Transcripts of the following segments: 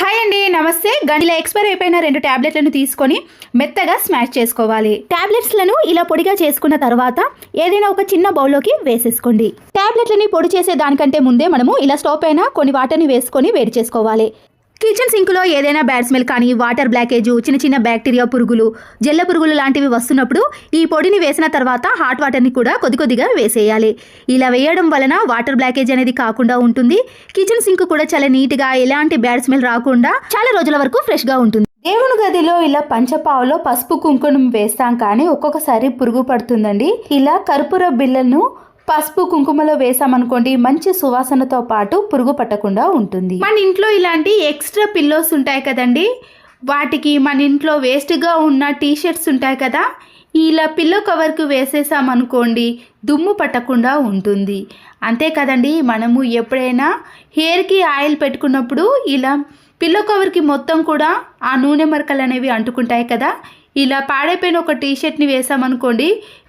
Hi అండి, నమస్తే. ఇలా ఎక్స్పైర్ అయిపోయిన 2 టాబ్లెట్లను తీసుకొని మెత్తగా స్మాష్ చేసుకోవాలి. టాబ్లెట్స్లను ఇలా పొడిగా చేసుకున్న తర్వాత ఏదైనా ఒక చిన్న బౌల్లోకి వేసేసుకోండి. టాబ్లెట్లని పొడి చేసే దానికంటే ముందే మనము ఇలా స్టవ్ పైన కొన్ని వాటర్ని వేసుకొని వేడి చేసుకోవాలి. కిచెన్ సింక్లో ఏదైనా బ్యాడ్ స్మెల్ కానీ, వాటర్ బ్లాకేజ్, చిన్న చిన్న బ్యాక్టీరియా పురుగులు, జల్ల పురుగులు లాంటివి వస్తున్నప్పుడు ఈ పొడిని వేసిన తర్వాత హాట్ వాటర్ని కూడా కొద్దిగా వేసేయాలి. ఇలా వేయడం వలన వాటర్ బ్లాకేజ్ అనేది కాకుండా ఉంటుంది. కిచెన్ సింక్ కూడా చాలా నీట్గా, ఎలాంటి బ్యాడ్ స్మెల్ రాకుండా చాలా రోజుల వరకు ఫ్రెష్గా ఉంటుంది. దేవుని గదిలో ఇలా పంచపావులో పసుపు కుంకుమ వేస్తాం కానీ ఒక్కొక్కసారి పురుగు పడుతుందండి. ఇలా కర్పూర బిళ్ళను పసుపు కుంకుమలో వేసామనుకోండి, మంచి సువాసనతో పాటు పురుగు పట్టకుండా ఉంటుంది. మన ఇంట్లో ఇలాంటి ఎక్స్ట్రా పిల్లోస్ ఉంటాయి కదండి, వాటికి మన ఇంట్లో వేస్ట్గా ఉన్న టీషర్ట్స్ ఉంటాయి కదా, ఇలా పిల్లో కవర్కి వేసేసామనుకోండి దుమ్ము పట్టకుండా ఉంటుంది. అంతే కదండి, మనము ఎప్పుడైనా హెయిర్కి ఆయిల్ పెట్టుకున్నప్పుడు ఇలా పిల్లో కవర్కి మొత్తం కూడా ఆ నూనె మరకలు అనేవి అంటుకుంటాయి కదా. ఇలా పాడైపోయిన ఒక టీషర్ట్ని వేసామనుకోండి,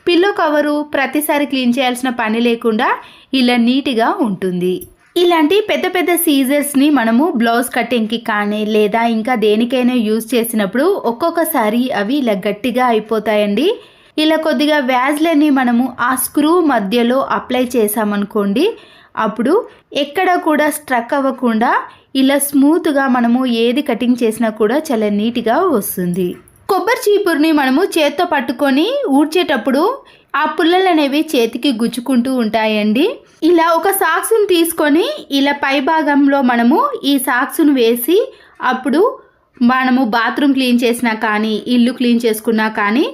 పిల్లో కవరు ప్రతిసారి క్లీన్ చేయాల్సిన పని లేకుండా ఇలా నీట్గా ఉంటుంది. ఇలాంటి పెద్ద పెద్ద సీజర్స్ని మనము బ్లౌజ్ కటింగ్కి కానీ లేదా ఇంకా దేనికైనా యూజ్ చేసినప్పుడు ఒక్కొక్కసారి అవి ఇలా గట్టిగా అయిపోతాయండి. ఇలా కొద్దిగా వ్యాజ్లని మనము ఆ స్క్రూ మధ్యలో అప్లై చేసామనుకోండి, అప్పుడు ఎక్కడ కూడా స్ట్రక్ అవ్వకుండా ఇలా స్మూత్గా మనము ఏది కటింగ్ చేసినా కూడా చాలా నీట్గా వస్తుంది. కొబ్బరి చీపురుని మనము చేత్తో పట్టుకొని ఊడ్చేటప్పుడు ఆ పుల్లలు అనేవి చేతికి గుచ్చుకుంటూ ఉంటాయండి. ఇలా ఒక సాక్స్ను తీసుకొని ఇలా పై భాగంలో మనము ఈ సాక్స్ను వేసి అప్పుడు మనము బాత్రూమ్ క్లీన్ చేసినా కానీ, ఇల్లు క్లీన్ చేసుకున్నా కానీ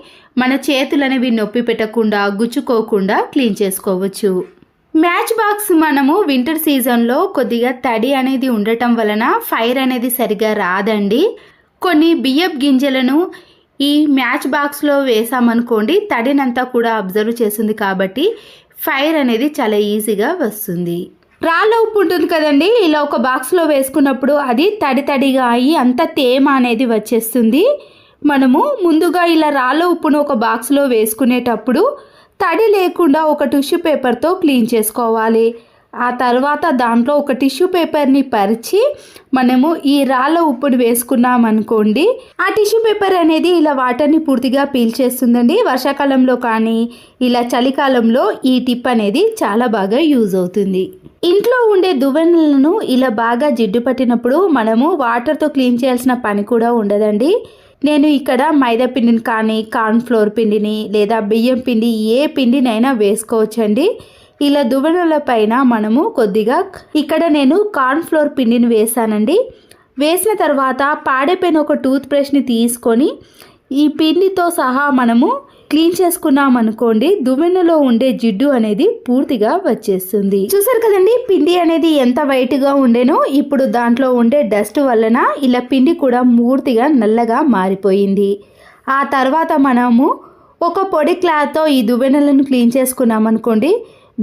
మన చేతులు అనేవి నొప్పి పెట్టకుండా, గుచ్చుకోకుండా క్లీన్ చేసుకోవచ్చు. మ్యాచ్ బాక్స్ మనము వింటర్ సీజన్లో కొద్దిగా తడి అనేది ఉండటం వలన ఫైర్ అనేది సరిగా రాదండి. కొన్ని బియ్యపు గింజలను ఈ మ్యాచ్ బాక్స్లో వేసామనుకోండి, తడినంతా కూడా అబ్జర్వ్ చేస్తుంది కాబట్టి ఫైర్ అనేది చాలా ఈజీగా వస్తుంది. రాళ్ళ ఉప్పు ఉంటుంది కదండి, ఇలా ఒక బాక్స్లో వేసుకున్నప్పుడు అది తడిగా అయ్యి అంత తేమ అనేది వచ్చేస్తుంది. మనము ముందుగా ఇలా రాళ్ళ ఉప్పును ఒక బాక్స్లో వేసుకునేటప్పుడు తడి లేకుండా ఒక టిష్యూ పేపర్తో క్లీన్ చేసుకోవాలి. ఆ తర్వాత దాంట్లో ఒక టిష్యూ పేపర్ని పరిచి మనము ఈ రాళ్ళ ఉప్పుని వేసుకున్నామనుకోండి, ఆ టిష్యూ పేపర్ అనేది ఇలా వాటర్ని పూర్తిగా పీల్చేస్తుందండి. వర్షాకాలంలో కానీ ఇలా చలికాలంలో ఈ టిప్ అనేది చాలా బాగా యూజ్ అవుతుంది. ఇంట్లో ఉండే దువ్వెనలను ఇలా బాగా జిడ్డు పట్టినప్పుడు మనము వాటర్తో క్లీన్ చేయాల్సిన పని కూడా ఉండదండి. నేను ఇక్కడ మైదా పిండిని కానీ, కార్న్ఫ్లోర్ పిండిని లేదా బియ్యం పిండి ఏ పిండినైనా వేసుకోవచ్చండి. ఇలా దువ్వెనల పైన మనము కొద్దిగా ఇక్కడ నేను కార్న్ఫ్లోర్ పిండిని వేసానండి. వేసిన తర్వాత పాడైపోయిన ఒక టూత్ బ్రష్ని తీసుకొని ఈ పిండితో సహా మనము క్లీన్ చేసుకున్నాం అనుకోండి, దువ్వెనలో ఉండే జిడ్డు అనేది పూర్తిగా వచ్చేస్తుంది. చూసారు కదండి, పిండి అనేది ఎంత వైట్గా ఉండేనో ఇప్పుడు దాంట్లో ఉండే డస్ట్ వలన ఇలా పిండి కూడా పూర్తిగా నల్లగా మారిపోయింది. ఆ తర్వాత మనము ఒక పొడి క్లాత్తో ఈ దువ్వెనలను క్లీన్ చేసుకున్నాం అనుకోండి,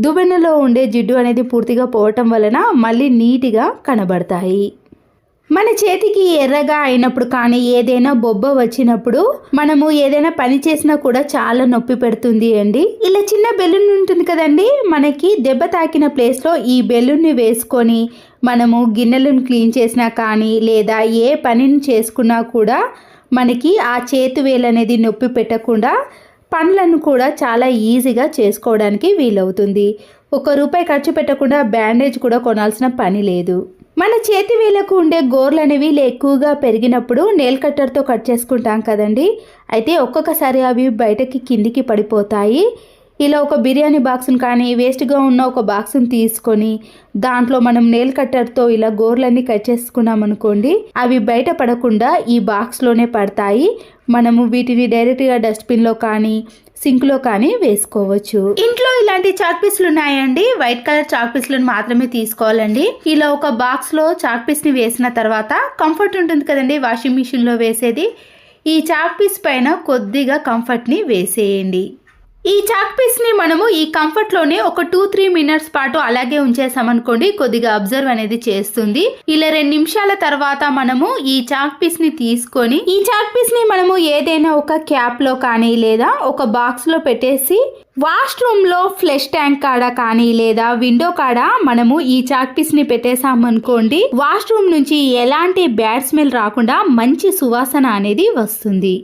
దువ్వెనలో ఉండే జిడ్డు అనేది పూర్తిగా పోవటం వలన మళ్ళీ నీట్గా కనబడతాయి. మన చేతికి ఎర్రగా అయినప్పుడు కానీ, ఏదైనా బొబ్బ వచ్చినప్పుడు మనము ఏదైనా పని చేసినా కూడా చాలా నొప్పి పెడుతుంది అండి. ఇలా చిన్న బెలూన్ ఉంటుంది కదండి, మనకి దెబ్బ తాకిన ప్లేస్లో ఈ బెలూన్ని వేసుకొని మనము గిన్నెలను క్లీన్ చేసినా కానీ లేదా ఏ పనిని చేసుకున్నా కూడా మనకి ఆ చేతి వేలు అనేది నొప్పి పెట్టకుండా పనులను కూడా చాలా ఈజీగా చేసుకోవడానికి వీలవుతుంది. ₹1 ఖర్చు పెట్టకుండా బ్యాండేజ్ కూడా కొనాల్సిన పని లేదు. మన చేతి వేలకు ఉండే గోర్లు అనేవి ఎక్కువగా పెరిగినప్పుడు నెయిల్ కట్టర్తో కట్ చేసుకుంటాం కదండి, అయితే ఒక్కొక్కసారి అవి బయటకి కిందికి పడిపోతాయి. ఇలా ఒక బిర్యానీ బాక్స్ని కానీ, వేస్ట్గా ఉన్న ఒక బాక్స్ని తీసుకొని దాంట్లో మనం నెయిల్ కట్టర్తో ఇలా గోర్లన్నీ కట్ చేసుకున్నాం అనుకోండి, అవి బయట పడకుండా ఈ బాక్స్లోనే పడతాయి. మనము వీటిని డైరెక్ట్గా డస్ట్బిన్లో కానీ, సింక్లో కానీ వేసుకోవచ్చు. ఇంట్లో ఇలాంటి చాక్ పీస్లు ఉన్నాయండి, వైట్ కలర్ చాక్ పీస్లను మాత్రమే తీసుకోవాలండి. ఇలా ఒక బాక్స్లో చాక్ పీస్ని వేసిన తర్వాత కంఫర్ట్ ఉంటుంది కదండి, వాషింగ్ మిషన్లో వేసేది, ఈ చాక్ పీస్ పైన కొద్దిగా కంఫర్ట్ని వేసేయండి. ఈ చాక్ పీస్ని మనము ఈ కంఫర్ట్లోనే ఒక 2-3 మినిట్స్ పాటు అలాగే ఉంచేసామనుకోండి, కొద్దిగా అబ్జర్వ్ అనేది చేస్తుంది. ఇలా 2 నిమిషాల తర్వాత మనము ఈ చాక్ పీస్ని తీసుకొని ఈ చాక్ పీస్ని మనము ఏదైనా ఒక క్యాప్లో కానీ లేదా ఒక బాక్స్లో పెట్టేసి వాష్రూమ్లో ఫ్లష్ ట్యాంక్ కాడ కానీ లేదా విండో కాడ మనము ఈ చాక్ పీస్ని పెట్టేసామనుకోండి, వాష్రూమ్ నుంచి ఎలాంటి బ్యాడ్ స్మెల్ రాకుండా మంచి సువాసన అనేది వస్తుంది.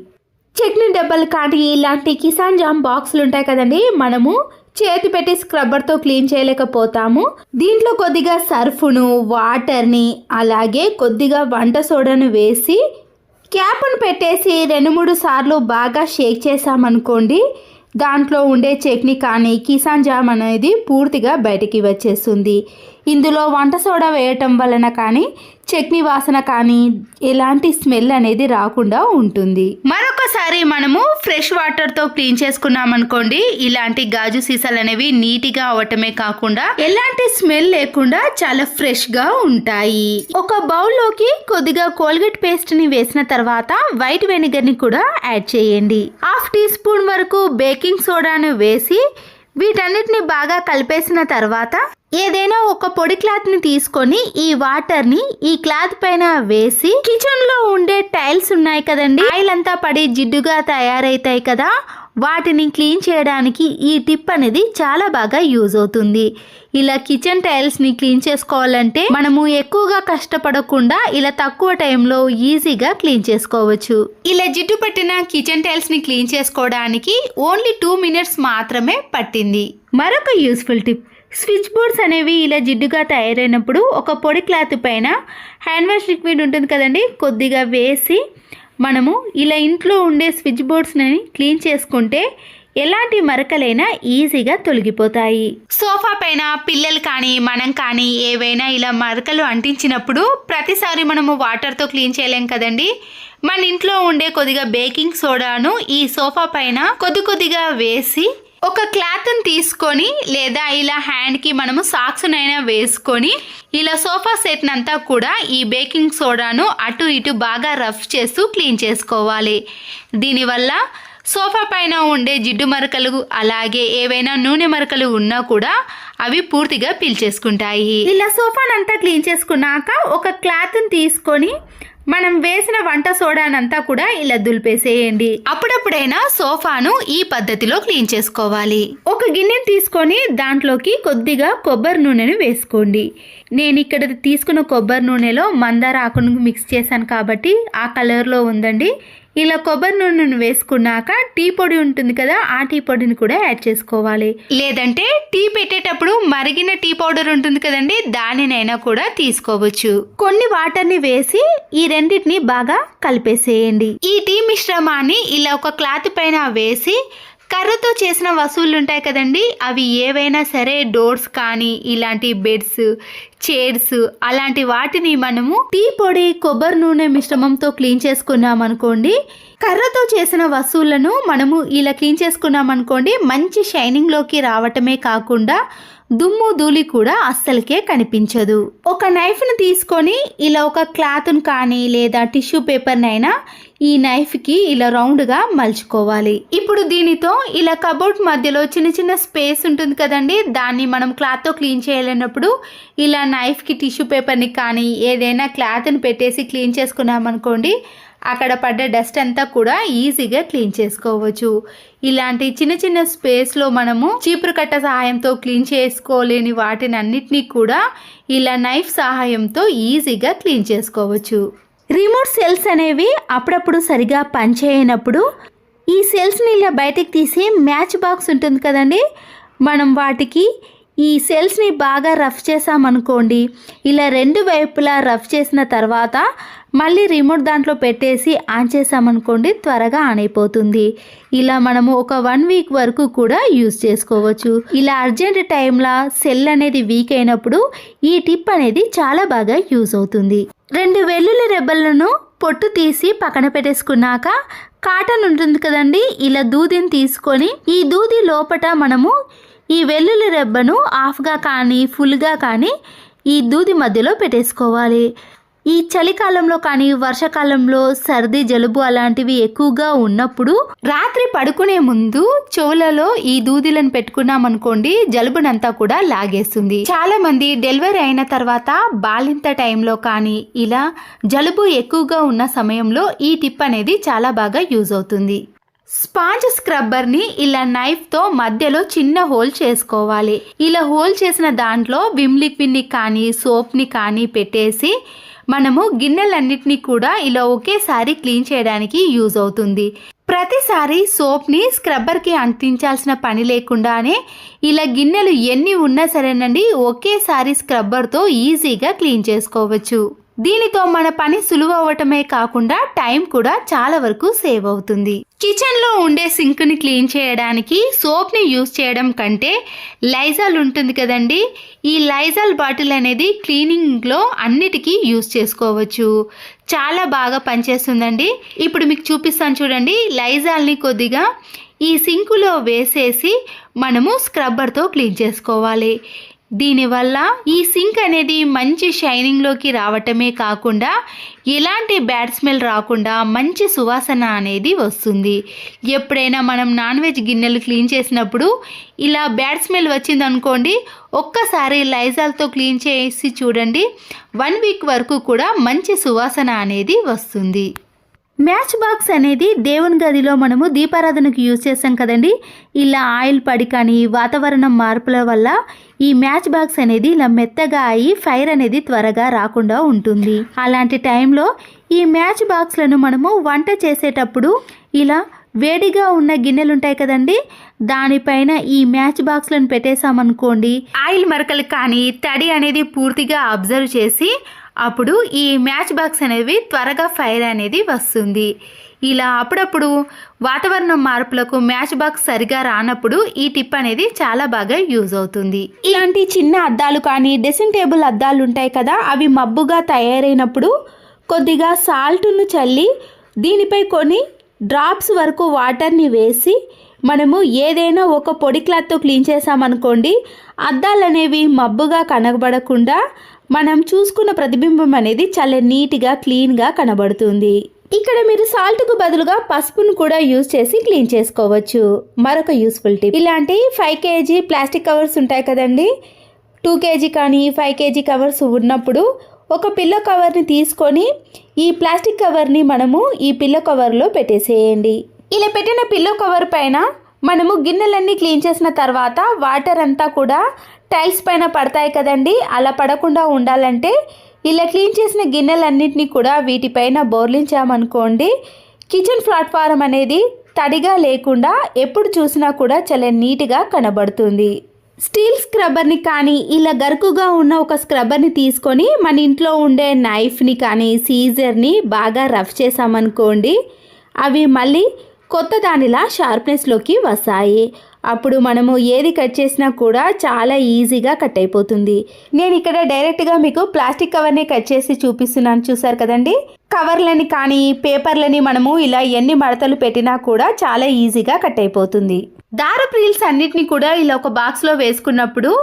చట్నీ డబ్బాలు కానీ ఇలాంటి కిసాన్ జామ్ బాక్సులు ఉంటాయి కదండి, మనము చేతి పెట్టి స్క్రబ్బర్తో క్లీన్ చేయలేకపోతాము. దీంట్లో కొద్దిగా సర్ఫును, వాటర్ని అలాగే కొద్దిగా వంట సోడాను వేసి క్యాప్ను పెట్టేసి 2-3 సార్లు బాగా షేక్ చేసామనుకోండి, దాంట్లో ఉండే చట్నీ కానీ కిసాన్ జామ్ అనేది పూర్తిగా బయటికి వచ్చేస్తుంది. ఇందులో వంట సోడా వేయటం వలన కానీ చట్నీ వాసన కానీ ఎలాంటి స్మెల్ అనేది రాకుండా ఉంటుంది. మరొకసారి మనము ఫ్రెష్ వాటర్తో క్లీన్ చేసుకున్నాం అనుకోండి, ఇలాంటి గాజు సీసాలు అనేవి నీట్గా అవటమే కాకుండా ఎలాంటి స్మెల్ లేకుండా చాలా ఫ్రెష్గా ఉంటాయి. ఒక బౌల్లోకి కొద్దిగా కోల్గేట్ పేస్ట్ని వేసిన తర్వాత వైట్ వెనిగర్ని కూడా యాడ్ చేయండి. 1/2 టీ స్పూన్ వరకు బేకింగ్ సోడాను వేసి వీటన్నిటిని బాగా కలిపేసిన తర్వాత ఏదైనా ఒక పొడి క్లాత్ ని తీసుకొని ఈ వాటర్ ని ఈ క్లాత్ పైన వేసి కిచెన్ లో ఉండే టైల్స్ ఉన్నాయి కదండి, ఆయిల్ అంతా పడి జిడ్డుగా తయారైతాయి కదా, వాటిని క్లీన్ చేయడానికి ఈ టిప్ అనేది చాలా బాగా యూజ్ అవుతుంది. ఇలా కిచెన్ టైల్స్ ని క్లీన్ చేసుకోవాలంటే మనము ఎక్కువగా కష్టపడకుండా ఇలా తక్కువ టైంలో ఈజీగా క్లీన్ చేసుకోవచ్చు. ఇలా జిడ్డు పట్టిన కిచెన్ టైల్స్ ని క్లీన్ చేసుకోవడానికి ఓన్లీ 2 మినిట్స్ మాత్రమే పట్టింది. మరొక యూస్ఫుల్ టిప్, స్విచ్ బోర్డ్స్ అనేవి ఇలా జిడ్డుగా తయారైనప్పుడు ఒక పొడి క్లాత్ పైన హ్యాండ్ వాష్ లిక్విడ్ ఉంటుంది కదండి, కొద్దిగా వేసి మనము ఇలా ఇంట్లో ఉండే స్విచ్ బోర్డ్స్ని క్లీన్ చేసుకుంటే ఎలాంటి మరకలైనా ఈజీగా తొలగిపోతాయి. సోఫా పైన పిల్లలు కానీ మనం కానీ ఏవైనా ఇలా మరకలు అంటించినప్పుడు ప్రతిసారి మనము వాటర్తో క్లీన్ చేయలేం కదండి, మన ఇంట్లో ఉండే కొద్దిగా బేకింగ్ సోడాను ఈ సోఫా పైన కొద్దిగా వేసి ఒక క్లాత్ని తీసుకొని లేదా ఇలా హ్యాండ్కి మనము సాక్స్నైనా వేసుకొని ఇలా సోఫా సెట్ అంతా కూడా ఈ బేకింగ్ సోడాను అటు ఇటు బాగా రఫ్ చేస్తూ క్లీన్ చేసుకోవాలి. దీనివల్ల సోఫా పైన ఉండే జిడ్డు మరకలు అలాగే ఏవైనా నూనె మరకలు ఉన్నా కూడా అవి పూర్తిగా పీల్చేసుకుంటాయి. ఇలా సోఫానంతా క్లీన్ చేసుకున్నాక ఒక క్లాత్ని తీసుకొని మనం వేసిన వంట సోడానంతా కూడా ఇలా దులిపేసేయండి. అప్పుడప్పుడైనా సోఫాను ఈ పద్ధతిలో క్లీన్ చేసుకోవాలి. ఒక గిన్నెని తీసుకొని దాంట్లోకి కొద్దిగా కొబ్బరి నూనెను వేసుకోండి. నేను ఇక్కడ తీసుకున్న కొబ్బరి నూనెలో మందార ఆకును మిక్స్ చేశాను కాబట్టి ఆ కలర్లో ఉందండి. ఇలా కొబ్బరి నూనెను వేసుకున్నాక టీ పొడి ఉంటుంది కదా, ఆ టీ పొడిని కూడా యాడ్ చేసుకోవాలి. లేదంటే టీ పెట్టేటప్పుడు మరిగిన టీ పౌడర్ ఉంటుంది కదండి, దానినైనా కూడా తీసుకోవచ్చు. కొన్ని వాటర్ని వేసి ఈ రెండింటిని బాగా కలిపేసేయండి. ఈ టీ మిశ్రమాన్ని ఇలా ఒక క్లాత్ పైన వేసి కర్రతో చేసిన వస్తువులు ఉంటాయి కదండి, అవి ఏవైనా సరే డోర్స్ కానీ ఇలాంటి బెడ్స్, చైర్స్ అలాంటి వాటిని మనము టీ పొడి కొబ్బరి నూనె మిశ్రమంతో క్లీన్ చేసుకున్నాం అనుకోండి, కర్రతో చేసిన వస్తువులను మనము ఇలా క్లీన్ చేసుకున్నాం అనుకోండి, మంచి షైనింగ్లోకి రావటమే కాకుండా దుమ్ము ధూళి కూడా అస్సలకే కనిపించదు. ఒక నైఫ్ను తీసుకొని ఇలా ఒక క్లాత్ను కానీ లేదా టిష్యూ పేపర్నైనా ఈ నైఫ్కి ఇలా రౌండ్గా మలుచుకోవాలి. ఇప్పుడు దీనితో ఇలా కబోర్డ్ మధ్యలో చిన్న చిన్న స్పేస్ ఉంటుంది కదండి, దాన్ని మనం క్లాత్తో క్లీన్ చేయలేనప్పుడు ఇలా నైఫ్కి టిష్యూ పేపర్ని కానీ ఏదైనా క్లాత్ని పెట్టేసి క్లీన్ చేసుకున్నాం అనుకోండి, అక్కడ పడ్డ డస్ట్ అంతా కూడా ఈజీగా క్లీన్ చేసుకోవచ్చు. ఇలాంటి చిన్న చిన్న స్పేస్లో మనము చీపురు కట్ట సహాయంతో క్లీన్ చేసుకోలేని వాటిని అన్నిటినీ కూడా ఇలా నైఫ్ సహాయంతో ఈజీగా క్లీన్ చేసుకోవచ్చు. రిమోట్ సెల్స్ అనేవి అప్పుడప్పుడు సరిగా పనిచేయనప్పుడు ఈ సెల్స్ని ఇలా బయటికి తీసి మ్యాచ్ బాక్స్ ఉంటుంది కదండి, మనం వాటికి ఈ సెల్స్ని బాగా రఫ్ చేసామనుకోండి, ఇలా 2 వైపులా రఫ్ చేసిన తర్వాత మళ్ళీ రిమోట్ దాంట్లో పెట్టేసి ఆన్ చేసామనుకోండి, త్వరగా ఆన్ అయిపోతుంది. ఇలా మనము ఒక 1 వీక్ వరకు కూడా యూజ్ చేసుకోవచ్చు. ఇలా అర్జెంట్ టైంలో సెల్ అనేది వీక్ అయినప్పుడు ఈ టిప్ అనేది చాలా బాగా యూజ్ అవుతుంది. 2 వెల్లుల్లి రెబ్బలను పొట్టు తీసి పక్కన పెట్టేసుకున్నాక కాటన్ ఉంటుంది కదండి, ఇలా దూదిని తీసుకొని ఈ దూది లోపట మనము ఈ వెల్లుల్లి రెబ్బను హాఫ్గా కానీ ఫుల్గా కానీ ఈ దూది మధ్యలో పెట్టేసుకోవాలి. ఈ చలికాలంలో కానీ వర్షాకాలంలో సర్ది జలుబు అలాంటివి ఎక్కువగా ఉన్నప్పుడు రాత్రి పడుకునే ముందు చెవులలో ఈ దూదిలను పెట్టుకున్నామనుకోండి జలుబునంతా కూడా లాగేస్తుంది. చాలా మంది డెలివరీ అయిన తర్వాత బాలింత టైంలో కానీ ఇలా జలుబు ఎక్కువగా ఉన్న సమయంలో ఈ టిప్ అనేది చాలా బాగా యూజ్ అవుతుంది. స్పాంజ్ స్క్రబ్బర్ని ఇలా నైఫ్తో మధ్యలో చిన్న హోల్ చేసుకోవాలి. ఇలా హోల్ చేసిన దాంట్లో విమ్ లిక్విడ్ని కానీ సోప్ని కానీ పెట్టేసి మనము గిన్నెలన్నిటినీ కూడా ఇలా ఒకేసారి క్లీన్ చేయడానికి యూజ్ అవుతుంది. ప్రతిసారి సోప్ని స్క్రబ్బర్కి అంటించాల్సిన పని లేకుండానే ఇలా గిన్నెలు ఎన్ని ఉన్నా సరేనండి ఒకేసారి స్క్రబ్బర్తో ఈజీగా క్లీన్ చేసుకోవచ్చు. దీనితో మన పని సులువు అవ్వటమే కాకుండా టైం కూడా చాలా వరకు సేవ్ అవుతుంది. కిచెన్లో ఉండే సింక్ని క్లీన్ చేయడానికి సోప్ని యూజ్ చేయడం కంటే లైజాల్ ఉంటుంది కదండి, ఈ లైజాల్ బాటిల్ అనేది క్లీనింగ్లో అన్నిటికీ యూజ్ చేసుకోవచ్చు. చాలా బాగా పనిచేస్తుందండి. ఇప్పుడు మీకు చూపిస్తాను చూడండి. లైజాల్ని కొద్దిగా ఈ సింకులో వేసేసి మనము స్క్రబ్బర్తో క్లీన్ చేసుకోవాలి. దీనివల్ల ఈ సింక్ అనేది మంచి షైనింగ్లోకి రావటమే కాకుండా ఎలాంటి బ్యాడ్ స్మెల్ రాకుండా మంచి సువాసన అనేది వస్తుంది. ఎప్పుడైనా మనం నాన్ వెజ్ గిన్నెలు క్లీన్ చేసినప్పుడు ఇలా బ్యాడ్ స్మెల్ వచ్చిందనుకోండి, ఒక్కసారి లైజాల్తో క్లీన్ చేసి చూడండి, 1 వీక్ వరకు కూడా మంచి సువాసన అనేది వస్తుంది. మ్యాచ్ బాక్స్ అనేది దేవుని గదిలో మనము దీపారాధనకు యూజ్ చేస్తాం కదండి. ఇలా ఆయిల్ పడి కానీ వాతావరణం మార్పుల వల్ల ఈ మ్యాచ్ బాక్స్ అనేది ఇలా మెత్తగా అయ్యి ఫైర్ అనేది త్వరగా రాకుండా ఉంటుంది. అలాంటి టైంలో ఈ మ్యాచ్ బాక్స్లను మనము వంట చేసేటప్పుడు ఇలా వేడిగా ఉన్న గిన్నెలు ఉంటాయి కదండి, దానిపైన ఈ మ్యాచ్ బాక్స్లను పెట్టేసామనుకోండి, ఆయిల్ మరకలు కానీ తడి అనేది పూర్తిగా అబ్జర్వ్ చేసి అప్పుడు ఈ మ్యాచ్ బాక్స్ అనేవి త్వరగా ఫైర్ అనేది వస్తుంది. ఇలా అప్పుడప్పుడు వాతావరణం మార్పులకు మ్యాచ్ బాక్స్ సరిగా రానప్పుడు ఈ టిప్ అనేది చాలా బాగా యూజ్ అవుతుంది. ఇలాంటి చిన్న అద్దాలు కానీ డ్రెస్సింగ్ టేబుల్ అద్దాలు ఉంటాయి కదా, అవి మబ్బుగా తయారైనప్పుడు కొద్దిగా సాల్ట్ను చల్లి దీనిపై కొన్ని డ్రాప్స్ వరకు వాటర్ని వేసి మనము ఏదైనా ఒక పొడి క్లాత్తో క్లీన్ చేసామనుకోండి, అద్దాలు అనేవి మబ్బుగా కనబడకుండా మనం చూసుకున్న ప్రతిబింబం అనేది చాలా నీట్గా క్లీన్గా కనబడుతుంది. ఇక్కడ మీరు సాల్ట్కు బదులుగా పసుపును కూడా యూజ్ చేసి క్లీన్ చేసుకోవచ్చు. మరొక యూస్ఫుల్ టిప్, ఇలాంటి 5 kg ప్లాస్టిక్ కవర్స్ ఉంటాయి కదండి, 2 kg కానీ 5 kg కవర్స్ ఉన్నప్పుడు ఒక పిల్లో కవర్ని తీసుకొని ఈ ప్లాస్టిక్ కవర్ని మనము ఈ పిల్లో కవర్లో పెట్టేసేయండి. ఇలా పెట్టిన పిల్లో కవర్ పైన మనము గిన్నెలన్నీ క్లీన్ చేసిన తర్వాత వాటర్ అంతా కూడా టైల్స్ పైన పడతాయి కదండి, అలా పడకుండా ఉండాలంటే ఇలా క్లీన్ చేసిన గిన్నెలన్నింటినీ కూడా వీటిపైన బోర్లించామనుకోండి, కిచెన్ ప్లాట్ఫారం అనేది తడిగా లేకుండా ఎప్పుడు చూసినా కూడా చాలా నీట్గా కనబడుతుంది. స్టీల్ స్క్రబ్బర్ని కానీ ఇలా గరుకుగా ఉన్న ఒక స్క్రబ్బర్ని తీసుకొని మన ఇంట్లో ఉండే నైఫ్ని కానీ సీజర్ని బాగా రఫ్ చేసామనుకోండి, అవి మళ్ళీ కొత్త దానిలా షార్ప్నెస్లోకి వస్తాయి. అప్పుడు మనము ఏది కట్ చేసినా కూడా చాలా ఈజీగా కట్ అయిపోతుంది. నేను ఇక్కడ డైరెక్ట్గా మీకు ప్లాస్టిక్ కవర్ని కట్ చేసి చూపిస్తున్నాను, చూసారు కదండి. కవర్లని కానీ పేపర్లని మనము ఇలా ఎన్ని మడతలు పెట్టినా కూడా చాలా ఈజీగా కట్ అయిపోతుంది. దారపు రీల్స్ అన్నిటినీ కూడా ఇలా ఒక బాక్స్లో వేసుకున్నప్పుడు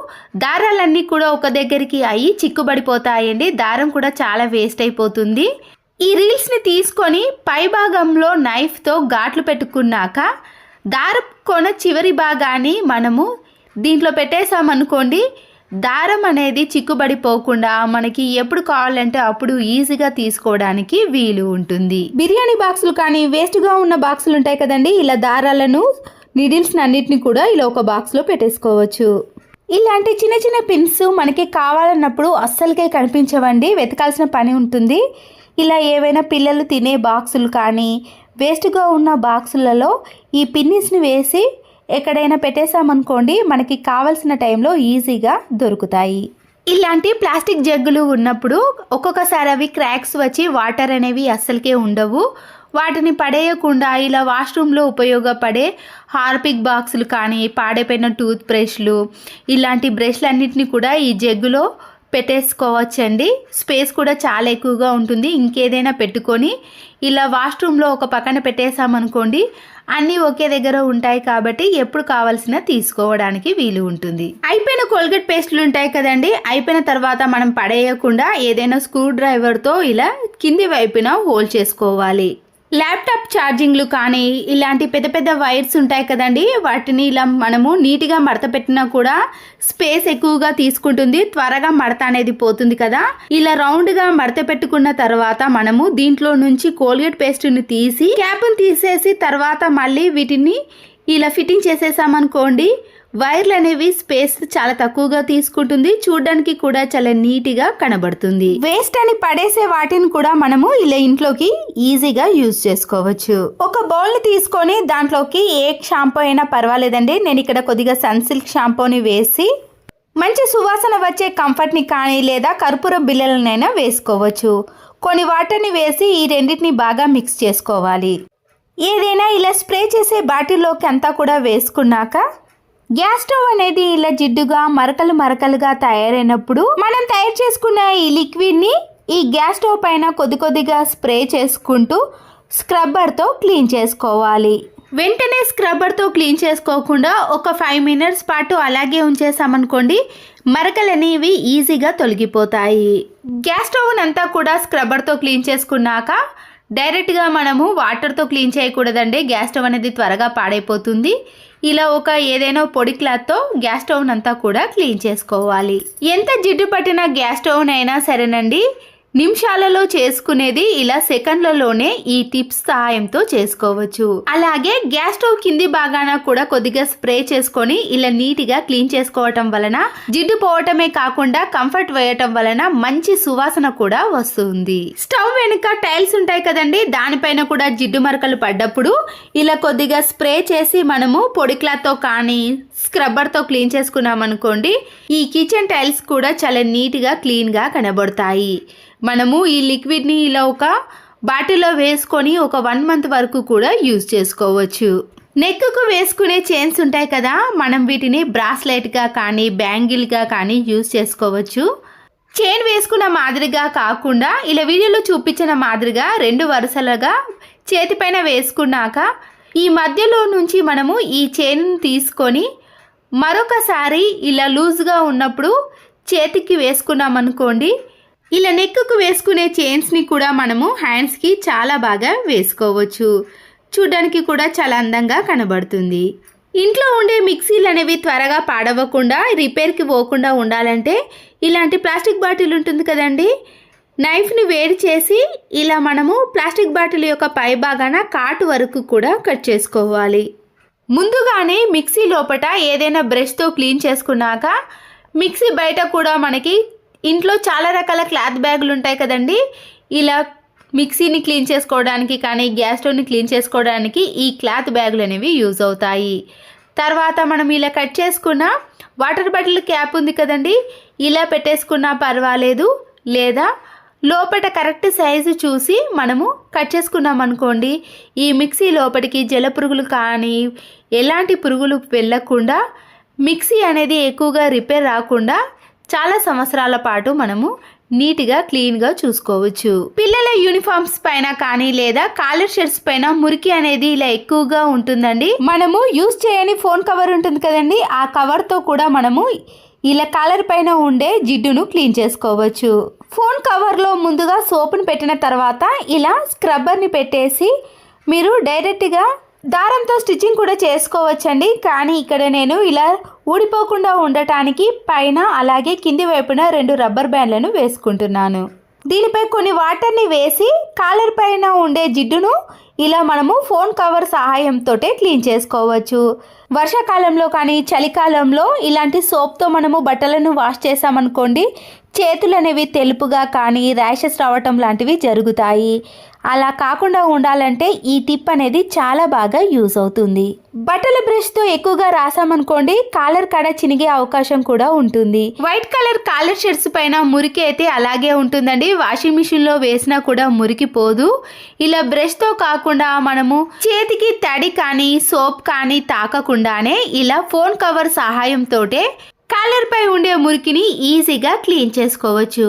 దారాలన్నీ కూడా ఒక దగ్గరికి అయ్యి చిక్కుబడిపోతాయండి. దారం కూడా చాలా వేస్ట్ అయిపోతుంది. ఈ రీల్స్ని తీసుకొని పై భాగంలో నైఫ్తో ఘాట్లు పెట్టుకున్నాక దారపు కొన చివరి భాగాన్ని మనము దీంట్లో పెట్టేసామనుకోండి, దారం అనేది చిక్కుబడిపోకుండా మనకి ఎప్పుడు కావాలంటే అప్పుడు ఈజీగా తీసుకోవడానికి వీలు ఉంటుంది. బిర్యానీ బాక్సులు కానీ వేస్ట్గా ఉన్న బాక్సులు ఉంటాయి కదండి, ఇలా దారాలను నీడిల్స్ అన్నిటిని కూడా ఇలా ఒక బాక్స్లో పెట్టేసుకోవచ్చు. ఇలాంటి చిన్న చిన్న పిన్స్ మనకి కావాలన్నప్పుడు అస్సలకే కనిపించవండి, వెతకాల్సిన పని ఉంటుంది. ఇలా ఏవైనా పిల్లలు తినే బాక్సులు కానీ వేస్ట్గా ఉన్న బాక్సులలో ఈ పిన్నిస్ని వేసి ఎక్కడైనా పెట్టేసామనుకోండి, మనకి కావాల్సిన టైంలో ఈజీగా దొరుకుతాయి. ఇలాంటి ప్లాస్టిక్ జగ్గులు ఉన్నప్పుడు ఒక్కొక్కసారి అవి క్రాక్స్ వచ్చి వాటర్ అనేవి అస్సలకే ఉండవు. వాటిని పడేయకుండా ఇలా వాష్రూమ్లో ఉపయోగపడే హార్పిక్ బాక్సులు కానీ పాడైపోయిన టూత్ బ్రష్లు ఇలాంటి బ్రష్లు అన్నిటిని కూడా ఈ జగ్గులో పెట్టేసుకోవచ్చండి. స్పేస్ కూడా చాలా ఎక్కువగా ఉంటుంది. ఇంకేదైనా పెట్టుకొని ఇలా వాష్రూమ్లో ఒక పక్కన పెట్టేసామనుకోండి, అన్నీ ఒకే దగ్గర ఉంటాయి కాబట్టి ఎప్పుడు కావాల్సిన తీసుకోవడానికి వీలు ఉంటుంది. అయిపోయిన కోల్గేట్ పేస్టులు ఉంటాయి కదండి, అయిపోయిన తర్వాత మనం పడేయకుండా ఏదైనా స్క్రూ డ్రైవర్తో ఇలా కింది వైపున హోల్ చేసుకోవాలి. ల్యాప్టాప్ ఛార్జింగ్లు కానీ ఇలాంటి పెద్ద పెద్ద వైర్స్ ఉంటాయి కదండి, వాటిని ఇలా మనము నీట్గా మడత పెట్టినా కూడా స్పేస్ ఎక్కువగా తీసుకుంటుంది, త్వరగా మడత అనేది పోతుంది కదా. ఇలా రౌండ్గా మడత పెట్టుకున్న తర్వాత మనము దీంట్లో నుంచి కోల్గేట్ పేస్ట్ని తీసి క్యాప్ని తీసేసి తర్వాత మళ్ళీ వీటిని ఇలా ఫిట్టింగ్ చేసేసామనుకోండి, వైర్లు అనేవి స్పేస్ చాలా తక్కువగా తీసుకుంటుంది, చూడడానికి కూడా చాలా నీట్గా కనబడుతుంది. వేస్ట్ అని పడేసే వాటిని కూడా మనము ఇలా ఇంట్లోకి ఈజీగా యూజ్ చేసుకోవచ్చు. ఒక బౌల్ ని తీసుకొని దాంట్లోకి ఏ షాంపూ అయినా పర్వాలేదండి, నేను ఇక్కడ కొద్దిగా సన్సిల్క్ షాంపూని వేసి మంచి సువాసన వచ్చే కంఫర్ట్ని కానీ లేదా కర్పూర బిళ్ళలనైనా వేసుకోవచ్చు. కొన్ని వాటర్ని వేసి ఈ రెండింటిని బాగా మిక్స్ చేసుకోవాలి. ఏదైనా ఇలా స్ప్రే చేసే బాటిల్లోకి అంతా కూడా వేసుకున్నాక గ్యాస్ స్టవ్ అనేది ఇలా జిడ్డుగా మరకలు మరకలుగా తయారైనప్పుడు మనం తయారు చేసుకున్న ఈ లిక్విడ్ని ఈ గ్యాస్ స్టవ్ పైన కొద్ది కొద్దిగా స్ప్రే చేసుకుంటూ స్క్రబ్బర్తో క్లీన్ చేసుకోవాలి. వెంటనే స్క్రబ్బర్తో క్లీన్ చేసుకోకుండా ఒక 5 మినిట్స్ పాటు అలాగే ఉంచేసామనుకోండి, మరకలు అనేవి ఈజీగా తొలగిపోతాయి. గ్యాస్ స్టవ్ అంతా కూడా స్క్రబ్బర్తో క్లీన్ చేసుకున్నాక డైరెక్ట్గా మనము వాటర్తో క్లీన్ చేయకూడదండి, గ్యాస్ స్టవ్ అనేది త్వరగా పాడైపోతుంది. ఇలా ఒక ఏదైనా పొడి క్లాత్తో గ్యాస్ స్టవ్ అంతా కూడా క్లీన్ చేసుకోవాలి. ఎంత జిడ్డు పట్టిన గ్యాస్ స్టవ్ అయినా సరేనండి, నిమిషాలలో చేసుకునేది ఇలా సెకండ్లలోనే ఈ టిప్స్ సహాయంతో చేసుకోవచ్చు. అలాగే గ్యాస్ స్టవ్ కింది భాగాన కూడా కొద్దిగా స్ప్రే చేసుకొని ఇలా నీట్గా క్లీన్ చేసుకోవటం వలన జిడ్డు పోవటమే కాకుండా కంఫర్ట్ వేయటం వలన మంచి సువాసన కూడా వస్తుంది. స్టవ్ వెనుక టైల్స్ ఉంటాయి కదండి, దానిపైన కూడా జిడ్డు మరకలు పడ్డప్పుడు ఇలా కొద్దిగా స్ప్రే చేసి మనము పొడి క్లాత్తో కానీ స్క్రబ్బర్తో క్లీన్ చేసుకున్నామనుకోండి, ఈ కిచెన్ టైల్స్ కూడా చాలా నీట్గా క్లీన్గా కనబడతాయి. మనము ఈ లిక్విడ్ని ఇలా ఒక బాటిల్లో వేసుకొని ఒక 1 మంత్ వరకు కూడా యూజ్ చేసుకోవచ్చు. నెక్కు వేసుకునే చైన్స్ ఉంటాయి కదా, మనం వీటిని బ్రాస్లెట్గా కానీ బ్యాంగిల్గా కానీ యూజ్ చేసుకోవచ్చు. చైన్ వేసుకున్న మాదిరిగా కాకుండా ఇలా వీడియోలో చూపించిన మాదిరిగా 2 వరుసలుగా చేతిపైన వేసుకున్నాక ఈ మధ్యలో నుంచి మనము ఈ చైన్ తీసుకొని మరొకసారి ఇలా లూజ్గా ఉన్నప్పుడు చేతికి వేసుకున్నామనుకోండి, ఇలా నెక్కు వేసుకునే చైన్స్ని కూడా మనము హ్యాండ్స్కి చాలా బాగా వేసుకోవచ్చు. చూడడానికి కూడా చాలా అందంగా కనబడుతుంది. ఇంట్లో ఉండే మిక్సీలు అనేవి త్వరగా పాడవకుండా రిపేర్కి పోకుండా ఉండాలంటే ఇలాంటి ప్లాస్టిక్ బాటిల్ ఉంటుంది కదండి, నైఫ్ని వేడి చేసి ఇలా మనము ప్లాస్టిక్ బాటిల్ యొక్క పై భాగాన కాటు వరకు కూడా కట్ చేసుకోవాలి. ముందుగానే మిక్సీ లోపల ఏదైనా బ్రష్తో క్లీన్ చేసుకున్నాక మిక్సీ బయట కూడా మనకి ఇంట్లో చాలా రకాల క్లాత్ బ్యాగులు ఉంటాయి కదండి, ఇలా మిక్సీని క్లీన్ చేసుకోవడానికి కానీ గ్యాస్ స్టవ్ని క్లీన్ చేసుకోవడానికి ఈ క్లాత్ బ్యాగులు అనేవి యూజ్ అవుతాయి. తర్వాత మనం ఇలా కట్ చేసుకున్న వాటర్ బాటిల్ క్యాప్ ఉంది కదండి, ఇలా పెట్టేసుకున్నా పర్వాలేదు, లేదా లోపల కరెక్ట్ సైజు చూసి మనము కట్ చేసుకున్నాం అనుకోండి, ఈ మిక్సీ లోపలికి జల పురుగులు కానీ ఎలాంటి పురుగులు వెళ్ళకుండా మిక్సీ అనేది ఎక్కువగా రిపేర్ రాకుండా చాలా సంవత్సరాల పాటు మనము నీట్గా క్లీన్గా చూసుకోవచ్చు. పిల్లల యూనిఫామ్స్ పైన కానీ లేదా కాలర్ షర్ట్స్ పైన మురికి అనేది ఇలా ఎక్కువగా ఉంటుందండి. మనము యూజ్ చేయని ఫోన్ కవర్ ఉంటుంది కదండి, ఆ కవర్తో కూడా మనము ఇలా కాలర్ పైన ఉండే జిడ్డును క్లీన్ చేసుకోవచ్చు. ఫోన్ కవర్లో ముందుగా సోపును పెట్టిన తర్వాత ఇలా స్క్రబ్బర్ని పెట్టేసి మీరు డైరెక్ట్గా దారంతో స్టిచ్చింగ్ కూడా చేసుకోవచ్చండి. కానీ ఇక్కడ నేను ఇలా ఊడిపోకుండా ఉండటానికి పైన అలాగే కింది వైపున 2 రబ్బర్ బ్యాండ్లను వేసుకుంటున్నాను. దీనిపై కొన్ని వాటర్ని వేసి కాలర్ పైన ఉండే జిడ్డును ఇలా మనము ఫోన్ కవర్ సహాయంతో క్లీన్ చేసుకోవచ్చు. వర్షాకాలంలో కానీ చలికాలంలో ఇలాంటి సోప్తో మనము బట్టలను వాష్ చేసామనుకోండి, చేతులు అనేవి తెలుపుగా కానీ ర్యాషెస్ రావటం లాంటివి జరుగుతాయి. అలా కాకుండా ఉండాలంటే ఈ టిప్ అనేది చాలా బాగా యూజ్ అవుతుంది. బట్టల బ్రష్తో ఎక్కువగా రాసామనుకోండి, కాలర్ కాడ చినిగే అవకాశం కూడా ఉంటుంది. వైట్ కలర్ కాలర్ షర్ట్స్ పైన మురికి అయితే అలాగే ఉంటుందండి, వాషింగ్ మిషన్లో వేసినా కూడా మురికి పోదు. ఇలా బ్రష్తో కాకుండా మనము చేతికి తడి కానీ సోప్ కానీ తాకకుండానే ఇలా ఫోన్ కవర్ సహాయంతో కాలర్పై ఉండే మురికిని ఈజీగా క్లీన్ చేసుకోవచ్చు.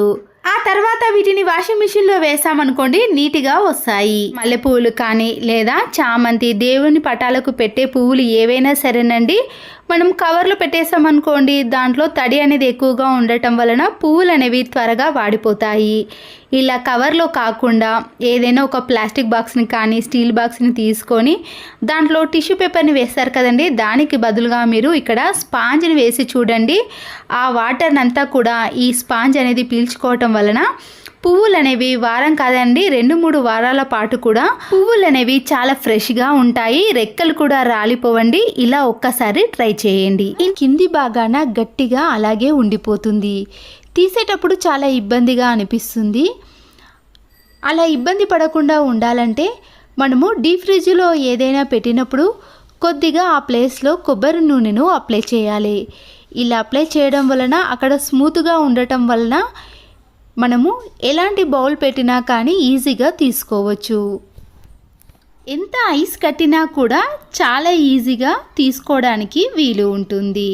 ఆ తర్వాత వీటిని వాషింగ్ మిషన్లో వేసామనుకోండి నీట్గా వస్తాయి. మల్లెపూలు కానీ లేదా చామంతి, దేవుని పటాలకు పెట్టే పువ్వులు ఏవైనా సరేనండి, మనం కవర్లో పెట్టేసామనుకోండి దాంట్లో తడి అనేది ఎక్కువగా ఉండటం వలన పువ్వులు అనేవి త్వరగా వాడిపోతాయి. ఇలా కవర్లో కాకుండా ఏదైనా ఒక ప్లాస్టిక్ బాక్స్ని కానీ స్టీల్ బాక్స్ని తీసుకొని దాంట్లో టిష్యూ పేపర్ని వేస్తారు కదండి, దానికి బదులుగా మీరు ఇక్కడ స్పాంజ్ని వేసి చూడండి. ఆ వాటర్ని అంతా కూడా ఈ స్పాంజ్ అనేది పీల్చుకోవటం వలన పువ్వులు అనేవి వారం కాదండి 2-3 వారాల పాటు కూడా పువ్వులు అనేవి చాలా ఫ్రెష్గా ఉంటాయి. రెక్కలు కూడా రాలిపోవండి. ఇలా ఒక్కసారి ట్రై చేయండి. ఈ కింది భాగాన గట్టిగా అలాగే ఉండిపోతుంది. తీసేటప్పుడు చాలా ఇబ్బందిగా అనిపిస్తుంది. అలా ఇబ్బంది పడకుండా ఉండాలంటే మనము డీప్ ఫ్రిడ్జ్లో ఏదైనా పెట్టినప్పుడు కొద్దిగా ఆ ప్లేస్లో కొబ్బరి నూనెను అప్లై చేయాలి. ఇలా అప్లై చేయడం వలన అక్కడ స్మూత్గా ఉండటం వలన మనము ఎలాంటి బౌల్ పెట్టినా కానీ ఈజీగా తీసుకోవచ్చు. ఎంత ఐస్ కట్టినా కూడా చాలా ఈజీగా తీసుకోవడానికి వీలు ఉంటుంది.